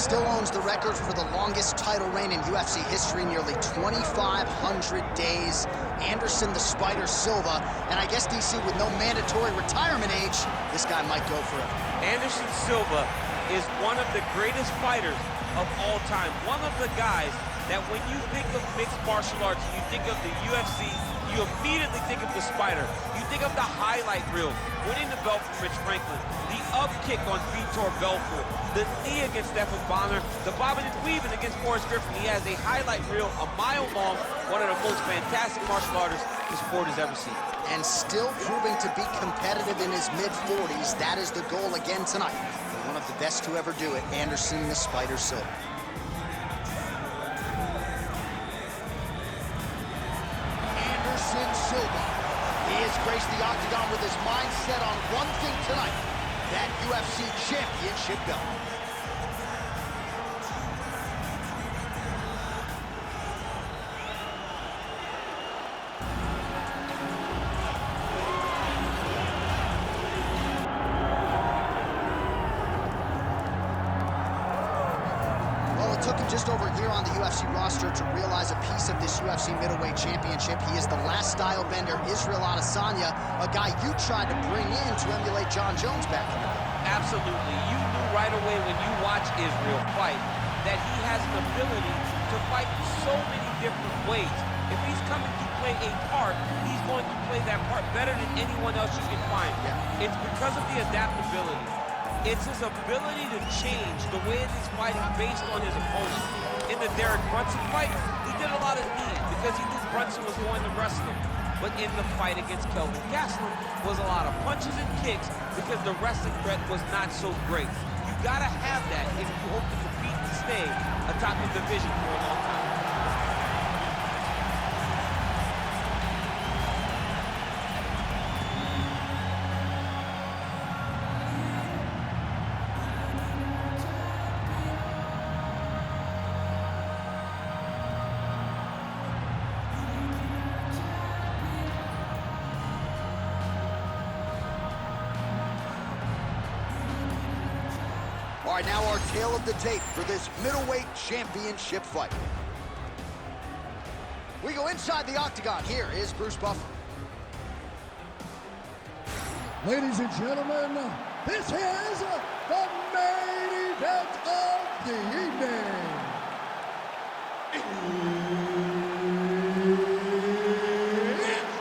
still owns the record for the longest title reign in UFC history, nearly 2,500 days. Anderson the Spider Silva, and I guess, DC, with no mandatory retirement age, this guy might go forever. Anderson Silva is one of the greatest fighters of all time. One of the guys that when you think of mixed martial arts, you think of the UFC, you immediately think of the Spider. You think of the highlight reel, winning the belt from Rich Franklin, the up kick on Vitor Belfort, the knee against Stephan Bonner, the bobbing and weaving against Forrest Griffin. He has a highlight reel a mile long, one of the most fantastic martial artists the sport has ever seen. And still proving to be competitive in his mid-40s. That is the goal again tonight. One of the best to ever do it, Anderson the Spider Silva. Anderson Silva. He has graced the octagon with his mind set on one thing tonight, that UFC championship belt. Took him just over a year on the UFC roster to realize a piece of this UFC middleweight championship. He is the last style bender, Israel Adesanya, a guy you tried to bring in to emulate John Jones back in the day. Absolutely. You knew right away when you watch Israel fight that he has an ability to fight in so many different ways. If he's coming to play a part, he's going to play that part better than anyone else you can find. Yeah. It's because of the adaptability. It's his ability to change the way he's fighting based on his opponent. In the Derek Brunson fight, he did a lot of kneeing because he knew Brunson was going to wrestle him. But in the fight against Kelvin Gastelum was a lot of punches and kicks because the wrestling threat was not so great. You gotta have that if you hope to compete and stay atop the division for a long time. All right, now our tale of the tape for this middleweight championship fight. We go inside the octagon. Here is Bruce Buffer. Ladies and gentlemen, this is the main event of the evening. It's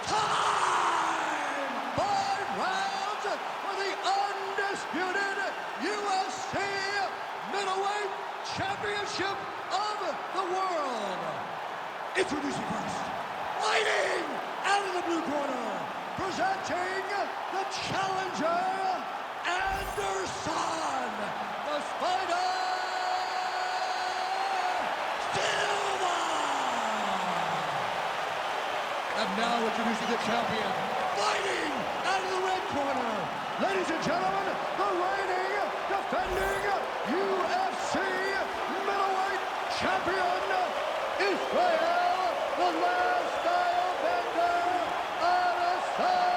time! 5 rounds for the undisputed UFC middleweight championship of the world. Introducing first, fighting out of the blue corner, presenting the challenger, Anderson, the Spider Silva. And now introducing the champion, fighting out of the red corner, ladies and gentlemen, the reigning, defending UFC middleweight champion, Israel, the last style bender, Adesanya.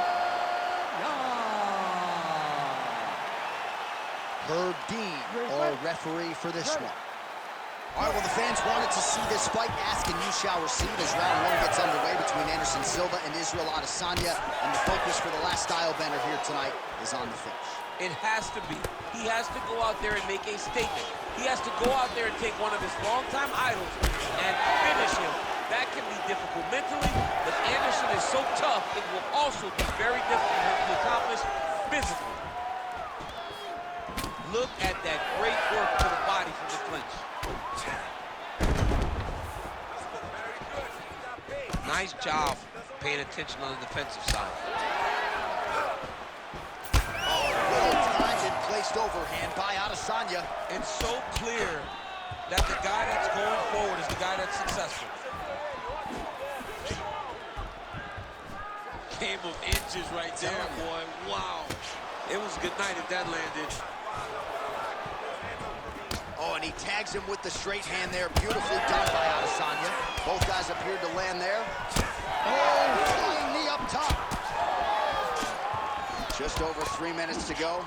Herb Dean, our referee for this one. All right, well, the fans wanted to see this fight. Ask and you shall receive as round 1 gets underway between Anderson Silva and Israel Adesanya. And the focus for the last style bender here tonight is on the finish. It has to be. He has to go out there and make a statement. He has to go out there and take one of his longtime idols and finish him. That can be difficult mentally, but Anderson is so tough, it will also be very difficult to accomplish physically. Look at that great work to the body from the clinch. Nice job paying attention on the defensive side. Well-timed and placed overhand by Adesanya. It's so clear that the guy that's going forward is the guy that's successful. Game of inches right there, boy. Wow. It was a good night if that landed. Oh, and he tags him with the straight hand there. Beautifully done by Adesanya. Both guys appeared to land there. Oh, flying knee up top. Just over 3 minutes to go.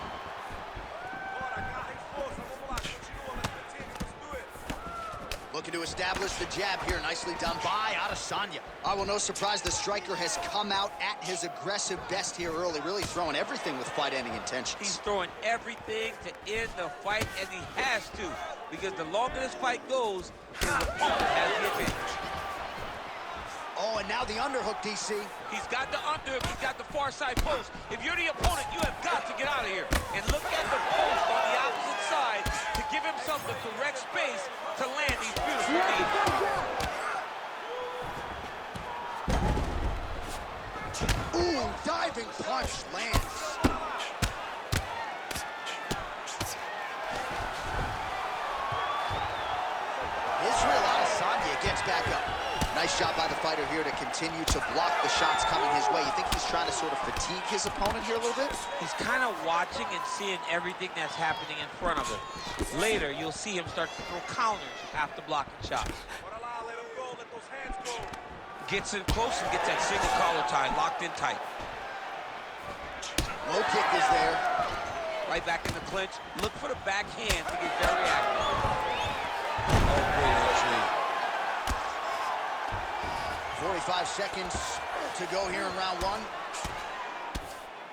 Looking to establish the jab here. Nicely done by Adesanya. Well, no surprise, the striker has come out at his aggressive best here early, really throwing everything with fight-ending intentions. He's throwing everything to end the fight, and he has to, because the longer this fight goes, his opponent has the advantage. Oh, and now the underhook, DC. He's got the underhook, he's got the far side post. If you're the opponent, you have got to get out of here. And look at the post on the opposite side to give himself the correct space to land these beautiful knees. Ooh, diving punch lands. Israel Adesanya gets back up. Nice shot by the fighter here to continue to block the shots coming his way. You think he's trying to sort of fatigue his opponent here a little bit? He's kind of watching and seeing everything that's happening in front of him. Later, you'll see him start to throw counters after blocking shots. Gets in close and gets that single collar tie locked in tight. Low kick is there. Right back in the clinch. Look for the backhand to get very active. Oh, great entry. 45 seconds to go here in round one.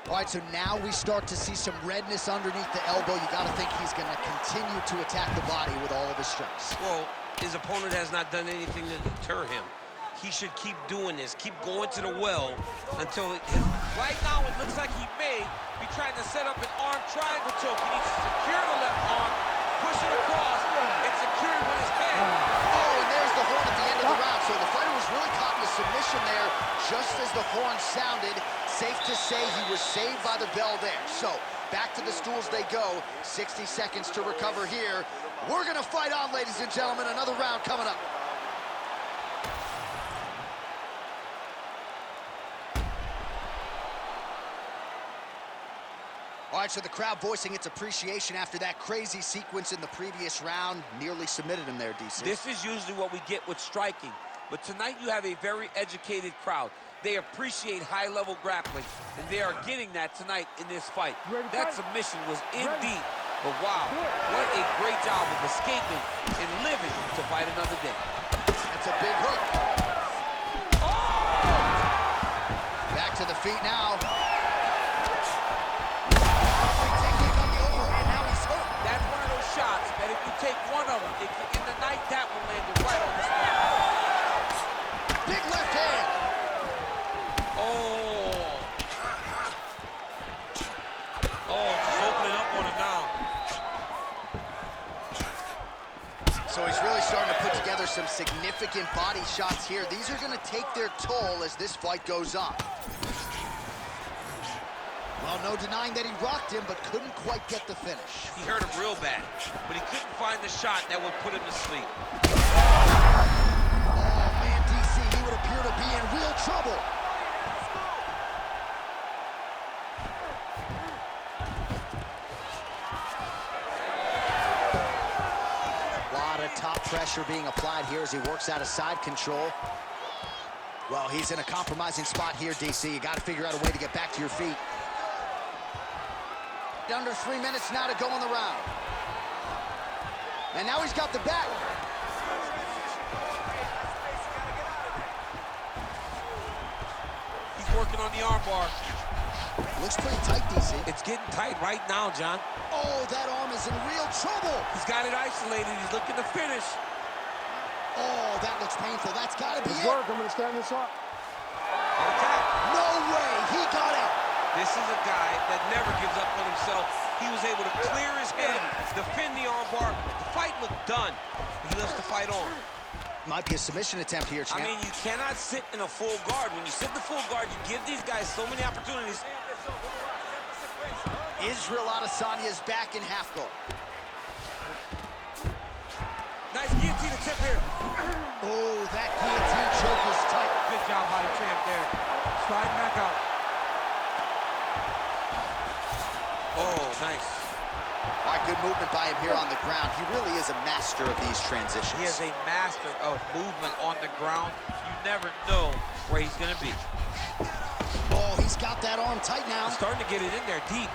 All right, so now we start to see some redness underneath the elbow. You got to think he's going to continue to attack the body with all of his strikes. Well, his opponent has not done anything to deter him. He should keep doing this, keep going to the well until right now it looks like he may be trying to set up an arm triangle choke. He needs to secure the left arm, push it across, and secure it with his head. Oh, and there's the horn at the end of the round. So the fighter was really caught in a submission there just as the horn sounded. Safe to say he was saved by the bell there. So back to the stools they go. 60 seconds to recover here. We're going to fight on, ladies and gentlemen. Another round coming up. All right, so the crowd voicing its appreciation after that crazy sequence in the previous round. Nearly submitted him there, DC. This is usually what we get with striking. But tonight you have a very educated crowd. They appreciate high-level grappling, and they are getting that tonight in this fight. That submission was in deep. But wow, what a great job of escaping and living to fight another day. That's a big hook. Oh! Back to the feet now. That's one of those shots that if you take one of them, if you're in the night, that will land you right on the spot. Big left hand. Oh. Oh, just opening up on him now. So he's really starting to put together some significant body shots here. These are going to take their toll as this fight goes on. Well, no denying that he rocked him, but couldn't quite get the finish. He hurt him real bad, but he couldn't find the shot that would put him to sleep. Oh, man, DC, he would appear to be in real trouble. A lot of top pressure being applied here as he works out of side control. Well, he's in a compromising spot here, DC. You got to figure out a way to get back to your feet. Under 3 minutes now to go in the round. And now he's got the back. He's working on the armbar. Looks pretty tight, DC. It's getting tight right now, John. Oh, that arm is in real trouble. He's got it isolated. He's looking to finish. Oh, that looks painful. That's got to be it. I'm going to stand this up. No way. He got it. This is a guy that never gives up on himself. He was able to clear his head, defend the armbar. The fight looked done. He lets the fight on. Might be a submission attempt here, champ. I mean, you cannot sit in a full guard. When you sit in the full guard, you give these guys so many opportunities. Israel Adesanya is back in half guard. Nice guillotine attempt here. Oh, that guillotine choke is tight. Good job by the champ there. Slide back out. Oh, nice. All right, good movement by him here on the ground. He really is a master of these transitions. He is a master of movement on the ground. You never know where he's going to be. Oh, he's got that arm tight now. He's starting to get it in there deep.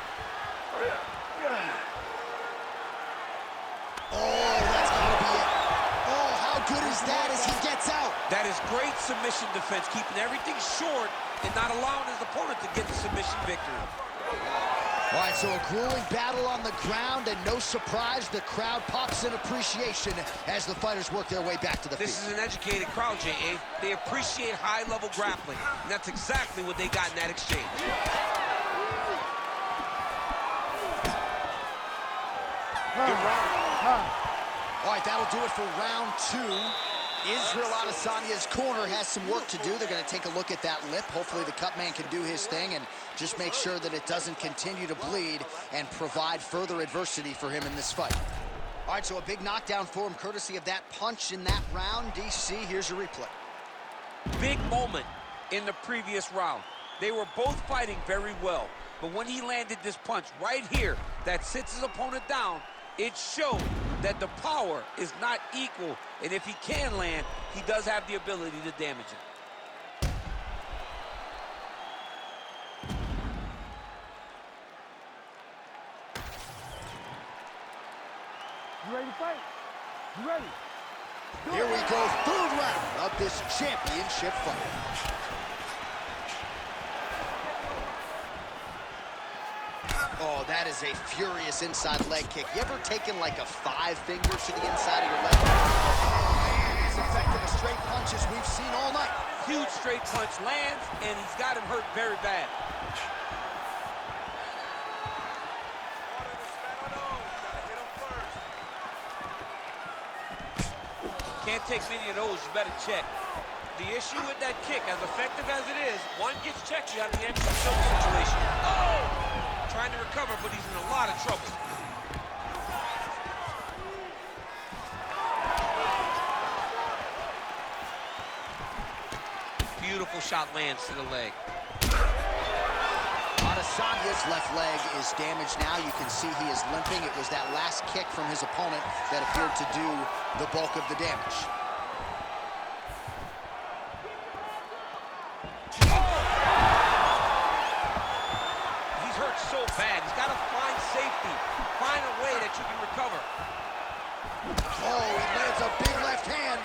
Oh, that's got to be it. Oh, how There's great submission defense, keeping everything short and not allowing his opponent to get the submission victory. All right, so a grueling battle on the ground, and no surprise, the crowd pops in appreciation as the fighters work their way back to the feet. This is an educated crowd, J.A. They appreciate high-level grappling, and that's exactly what they got in that exchange. Good round. All right, that'll do it for round 2. Israel Adesanya's corner has some work to do. They're going to take a look at that lip. Hopefully the cut man can do his thing and just make sure that it doesn't continue to bleed and provide further adversity for him in this fight. All right, so a big knockdown for him courtesy of that punch in that round. DC, here's your replay. Big moment in the previous round. They were both fighting very well, but when he landed this punch right here that sits his opponent down, it showed that the power is not equal, and if he can land, he does have the ability to damage him. You ready to fight? You ready? Here we go, third round of this championship fight. Oh, that is a furious inside leg kick. You ever taken like a 5-finger to the inside of your leg? As effective as straight punches we've seen all night. Huge straight punch lands, and he's got him hurt very bad. Can't take many of those, you better check. The issue with that kick, as effective as it is, one gets checked, you have the Anderson Silva situation. Oh! Trying to recover, but he's in a lot of trouble. Beautiful shot lands to the leg. Adesanya's left leg is damaged now. You can see he is limping. It was that last kick from his opponent that appeared to do the bulk of the damage. So bad. He's got to find safety, find a way that you can recover. Oh, he lands a big left hand.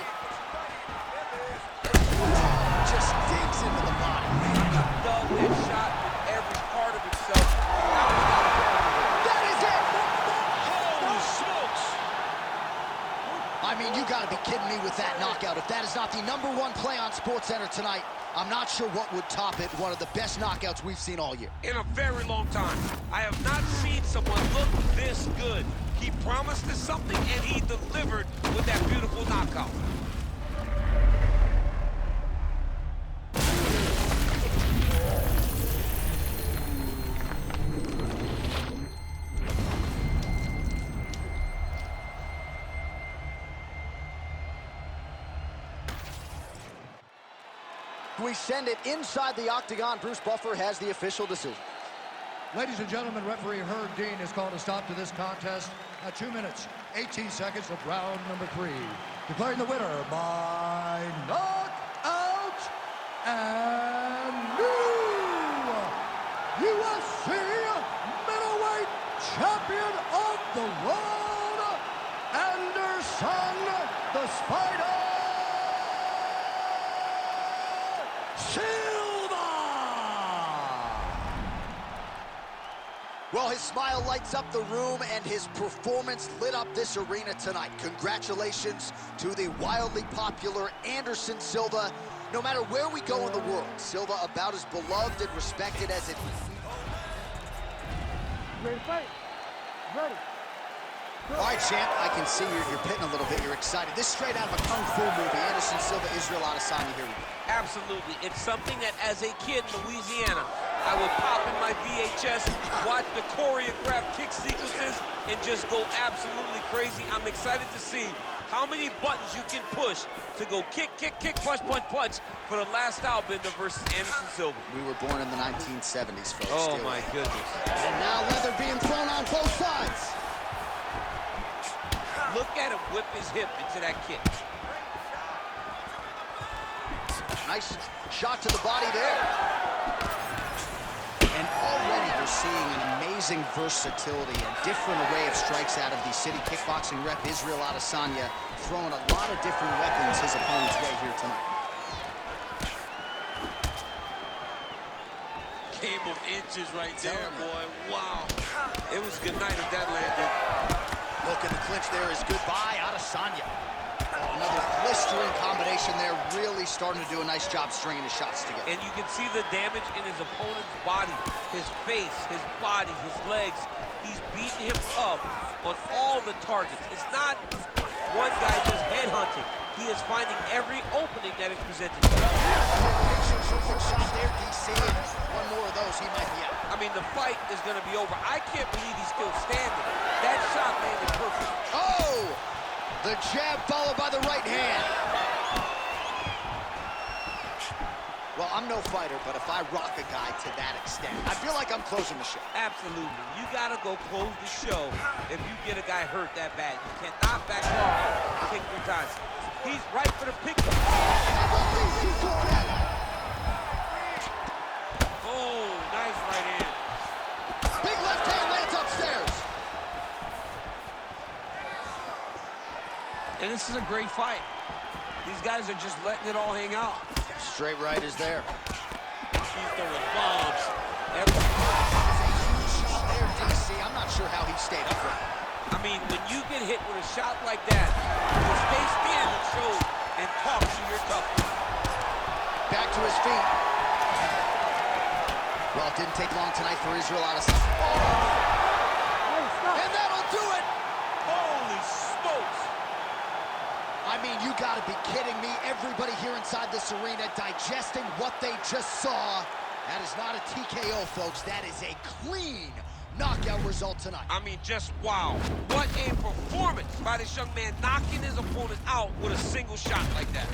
Just digs into the body. He dug that shot with every part of himself. That is it! Holy smokes! I mean, you got to be kidding me with that knockout. If that is not the #1 play on SportsCenter tonight, I'm not sure what would top it. One of the best knockouts we've seen all year. In a very long time. I have not seen someone look this good. He promised us something, and he delivered with that beautiful knockout. We send it inside the octagon. Bruce Buffer has the official decision. Ladies and gentlemen, referee Herb Dean has called a stop to this contest at 2 minutes, 18 seconds of round number 3. Declaring the winner by knockout and new UFC middleweight champion of the world, Anderson the Spider Silva! Well, his smile lights up the room, and his performance lit up this arena tonight. Congratulations to the wildly popular Anderson Silva. No matter where we go in the world, Silva about as beloved and respected as it. Ready to fight? Ready. All right, champ, I can see you're pitting a little bit. You're excited. This is straight out of a Kung Fu movie. Anderson Silva, Israel Adesanya, here we go. Absolutely. It's something that as a kid in Louisiana, I would pop in my VHS, watch the choreographed kick sequences, and just go absolutely crazy. I'm excited to see how many buttons you can push to go kick, kick, kick, punch, punch, punch for the last Albender versus Anderson Silva. We were born in the 1970s, folks. Oh, my goodness. And now leather being thrown on both sides. Look at him whip his hip into that kick. Nice shot to the body there. And already we're seeing an amazing versatility, a different array of strikes out of the city kickboxing rep Israel Adesanya, throwing a lot of different weapons his opponent's way here tonight. punches right there, boy. Wow. It was good night if that landed. Hook in the clinch there is goodbye, Adesanya. Another blistering combination there, really starting to do a nice job stringing his shots together. And you can see the damage in his opponent's body, his face, his body, his legs. He's beating him up on all the targets. It's not one guy just headhunting. He is finding every opening that is presented to him. Good shot there, DC. One more of those, he might be out. I mean, the fight is going to be over. I can't believe he's still standing. That shot landed perfect. Oh! The jab followed by the right hand. Well, I'm no fighter, but if I rock a guy to that extent, I feel like I'm closing the show. Absolutely. You got to go close the show if you get a guy hurt that bad. You cannot back off. Take your time. He's right for the pickup. Oh, nice right hand. Big left hand lands upstairs. And this is a great fight. These guys are just letting it all hang out. Straight right is there. He's throwing bombs. Every Shot there, DC. I'm not sure how he stayed upright. I mean, when you get hit with a shot like that, you stay standing, show, and talk to your toughness. Back to his feet. Well, it didn't take long tonight for Israel Adesanya. And that'll do it! Holy smokes! I mean, you gotta be kidding me. Everybody here inside this arena digesting what they just saw. That is not a TKO, folks. That is a clean knockout result tonight. I mean, just wow. What a performance by this young man, knocking his opponent out with a single shot like that.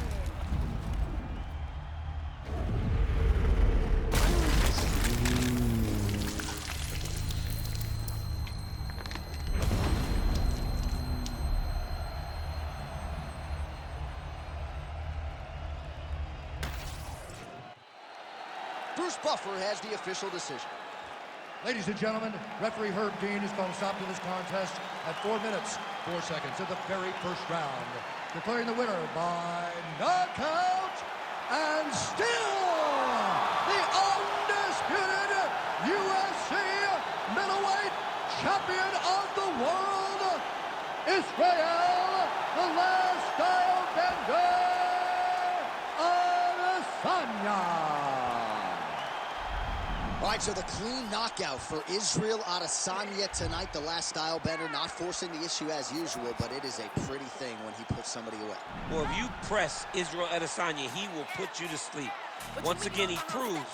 Bruce Buffer has the official decision. Ladies and gentlemen, referee Herb Dean has called a stop to this contest at 4 minutes, 4 seconds of the very first round, declaring the winner by knockout and still the undisputed UFC middleweight champion of the world, Israel, the last style bender, Adesanya. All right, so the clean knockout for Israel Adesanya tonight. The last style bender, not forcing the issue as usual, but it is a pretty thing when he puts somebody away. Well, if you press Israel Adesanya, he will put you to sleep. Once again, he proves